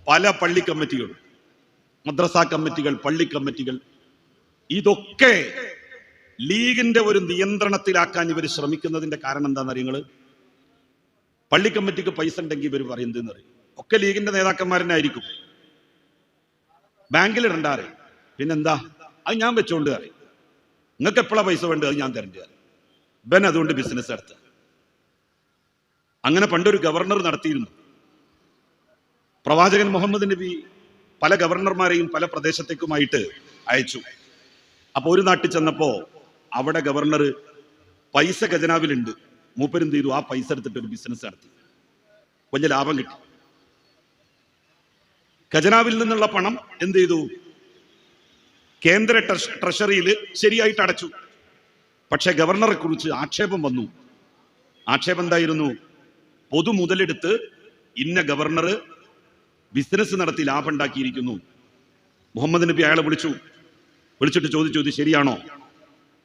പല പള്ളി കമ്മിറ്റികൾ, മദ്രസ കമ്മിറ്റികൾ, പള്ളി കമ്മിറ്റികൾ, ഇതൊക്കെ ലീഗിന്റെ ഒരു നിയന്ത്രണത്തിലാക്കാൻ ഇവർ ശ്രമിക്കുന്നതിന്റെ കാരണം എന്താണെന്ന് അറിയുന്നത്? പള്ളി കമ്മിറ്റിക്ക് പൈസ ഉണ്ടെങ്കിൽ ഇവർ പറയുന്നതെന്ന് അറിയും. ഒക്കെ ലീഗിന്റെ നേതാക്കന്മാരെന്നെ ആയിരിക്കും. ബാങ്കിൽ ഇടണ്ടാറ്, പിന്നെന്താ, അത് ഞാൻ വെച്ചോണ്ട് അറിയും. നിങ്ങൾക്ക് എപ്പോഴാണ് പൈസ വേണ്ടത്, അത് ഞാൻ തരണ്ട. ബൻ അതുകൊണ്ട് ബിസിനസ് നടത്തുക. അങ്ങനെ പണ്ടൊരു ഗവർണർ നടത്തിയിരുന്നു. പ്രവാചകൻ മുഹമ്മദ് നബി പല ഗവർണർമാരെയും പല പ്രദേശത്തേക്കുമായിട്ട് അയച്ചു. അപ്പൊ ഒരു നാട്ടിൽ ചെന്നപ്പോ അവിടെ ഗവർണർ പൈസ ഖജനാവിലുണ്ട്. മൂപ്പരെന്ത് ചെയ്തു? ആ പൈസ എടുത്തിട്ട് ഒരു ബിസിനസ് നടത്തി, വലിയ ലാഭം കിട്ടി. ഖജനാവിൽ നിന്നുള്ള പണം എന്ത് ചെയ്തു? കേന്ദ്ര ട്രഷറിയിൽ ശരിയായിട്ട് അടച്ചു. പക്ഷെ ഗവർണറെ കുറിച്ച് ആക്ഷേപം വന്നു. ആക്ഷേപം എന്തായിരുന്നു? പൊതു മുതലെടുത്ത് ഇന്ന ഗവർണർ ബിസിനസ് നടത്തി ലാഭം ഉണ്ടാക്കിയിരിക്കുന്നു. മുഹമ്മദ് നബി അയാളെ വിളിച്ചിട്ട് ചോദിച്ചു, ഇത് ശരിയാണോ?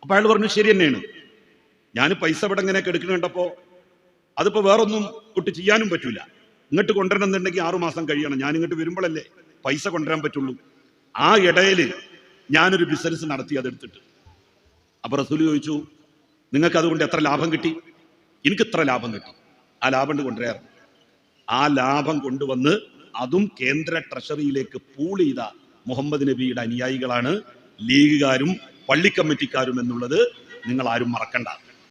അപ്പൊ അയാൾ പറഞ്ഞു, ശരി തന്നെയാണ്. ഞാൻ പൈസ ഇവിടെ ഇങ്ങനെ എടുക്കുന്ന കണ്ടപ്പോ അതിപ്പോ വേറൊന്നും ഒട്ട് ചെയ്യാനും പറ്റൂല. ഇങ്ങോട്ട് കൊണ്ടുവരണം എന്നുണ്ടെങ്കിൽ 6 മാസം കഴിയണം. ഞാൻ ഇങ്ങോട്ട് വരുമ്പോഴല്ലേ പൈസ കൊണ്ടുവരാൻ പറ്റുള്ളൂ. ആ ഇടയിൽ ഞാനൊരു ബിസിനസ് നടത്തി അതെടുത്തിട്ട്. അപ്പൊ റസൂല് ചോദിച്ചു, നിങ്ങൾക്ക് അതുകൊണ്ട് എത്ര ലാഭം കിട്ടി? എനിക്ക് ഇത്ര ലാഭം കിട്ടി. ആ ലാഭം കൊണ്ടുവരാറ്. ആ ലാഭം കൊണ്ടുവന്ന് അതും കേന്ദ്ര ട്രഷറിയിലേക്ക് പൂൾ ചെയ്ത മുഹമ്മദ് നബിയുടെ അനുയായികളാണ് ലീഗുകാരും പള്ളി കമ്മിറ്റിക്കാരും എന്നുള്ളത് നിങ്ങൾ ആരും മറക്കണ്ട.